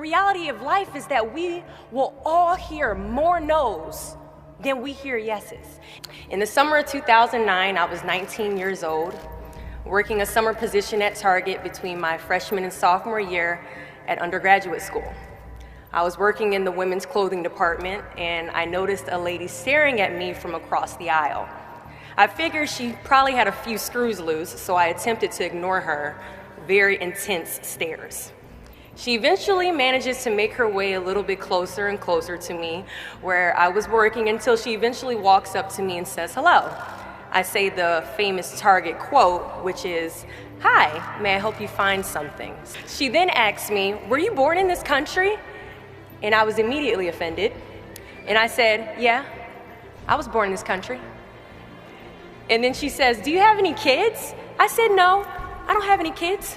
reality of life is that we will all hear more no's than we hear yeses. In the summer of 2009, I was 19 years old, working a summer position at Target between my freshman and sophomore year at undergraduate school. I was working in the women's clothing department, and I noticed a lady staring at me from across the aisle. I figured she probably had a few screws loose, so I attempted to ignore her very intense stares. She eventually manages to make her way a little bit closer and closer to me where I was working until she eventually walks up to me and says hello. I say the famous Target quote, which is, "Hi, may I help you find something?" She then asks me, "Were you born in this country?" And I was immediately offended. And I said, "Yeah, I was born in this country." And then she says, "Do you have any kids?" I said, "No, I don't have any kids."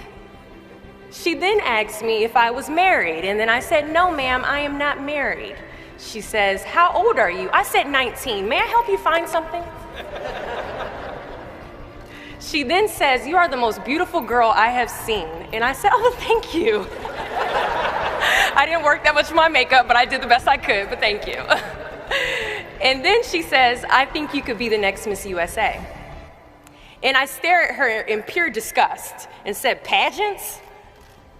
She then asked me if I was married, and then I said, "No, ma'am, I am not married." She says, "How old are you?" I said, 19. "May I help you find something?" She then says, "You are the most beautiful girl I have seen." And I said, "Oh, thank you." I didn't work that much on my makeup, but I did the best I could, but thank you. And then she says, "I think you could be the next Miss USA." And I stare at her in pure disgust and said, "Pageants?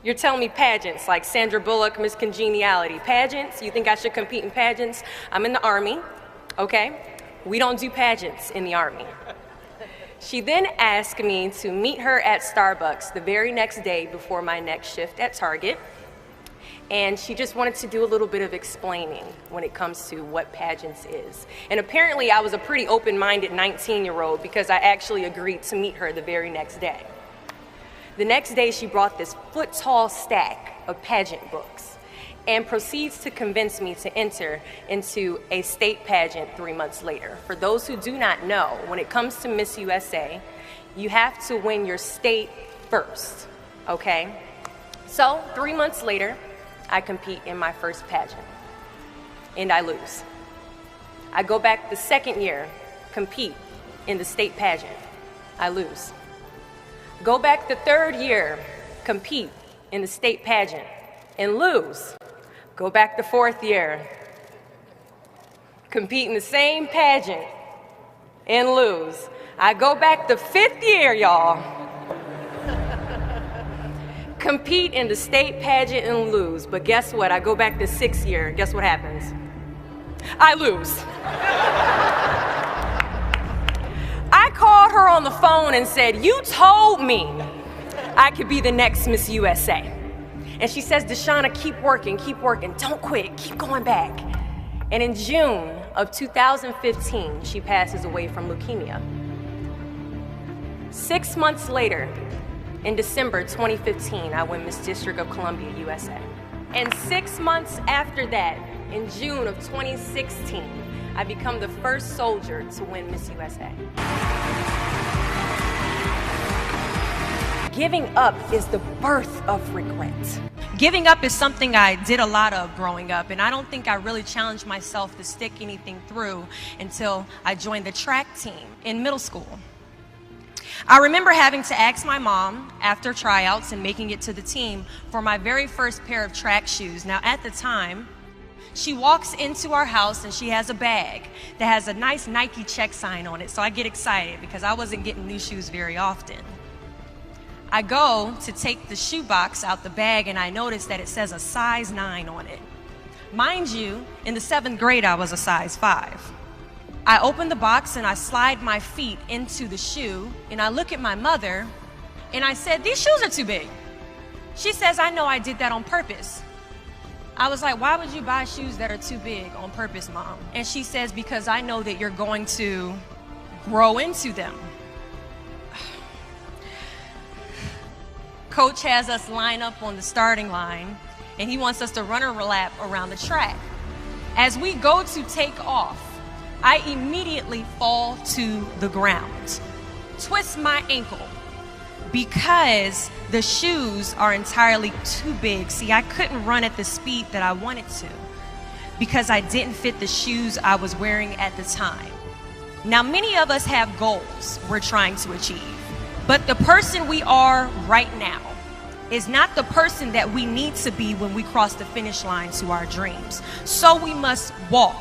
You're telling me pageants like Sandra Bullock, Miss Congeniality. Pageants? You think I should compete in pageants? I'm in the Army, okay? We don't do pageants in the Army." She then asked me to meet her at Starbucks the very next day before my next shift at Target. And she just wanted to do a little bit of explaining when it comes to what pageants is. And apparently I was a pretty open-minded 19-year-old because I actually agreed to meet her the very next day. The next day she brought this foot-tall stack of pageant books and proceeds to convince me to enter into a state pageant 3 months later. For those who do not know, when it comes to Miss USA, you have to win your state first, okay? So 3 months later, I compete in my first pageant, and I lose. I go back the second year, compete in the state pageant. I lose. Go back the third year, compete in the state pageant, and lose. Go back the fourth year, compete in the same pageant, and lose. I go back the fifth year, y'all. Compete in the state pageant and lose. But guess what? I go back the sixth year. Guess what happens? I lose. I called her on the phone and said, "You told me I could be the next Miss USA." And she says, "Deshauna, keep working, don't quit, keep going back." And in June of 2015, she passes away from leukemia. 6 months later, in December 2015, I win Miss District of Columbia, USA. And 6 months after that, in June of 2016, I become the first soldier to win Miss USA. Giving up is the birth of regret. Giving up is something I did a lot of growing up, and I don't think I really challenged myself to stick anything through until I joined the track team in middle school. I remember having to ask my mom after tryouts and making it to the team for my very first pair of track shoes. Now at the time, she walks into our house and she has a bag that has a nice Nike check sign on it. So I get excited because I wasn't getting new shoes very often. I go to take the shoe box out the bag and I notice that it says a size 9 on it. Mind you, in the 7th grade, I was a size 5. I open the box and I slide my feet into the shoe and I look at my mother and I said, "These shoes are too big." She says, "I know, I did that on purpose." I was like, "Why would you buy shoes that are too big on purpose, Mom?" And she says, "Because I know that you're going to grow into them." Coach has us line up on the starting line and he wants us to run a lap around the track. As we go to take off, I immediately fall to the ground, twist my ankle because the shoes are entirely too big. See, I couldn't run at the speed that I wanted to because I didn't fit the shoes I was wearing at the time. Now, many of us have goals we're trying to achieve, but the person we are right now is not the person that we need to be when we cross the finish line to our dreams. So we must walk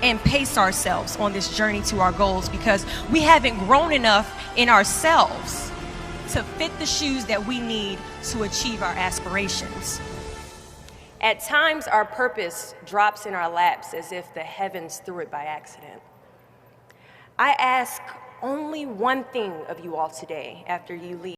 and pace ourselves on this journey to our goals, because we haven't grown enough in ourselves to fit the shoes that we need to achieve our aspirations. At times, our purpose drops in our laps as if the heavens threw it by accident. I ask only one thing of you all today after you leave.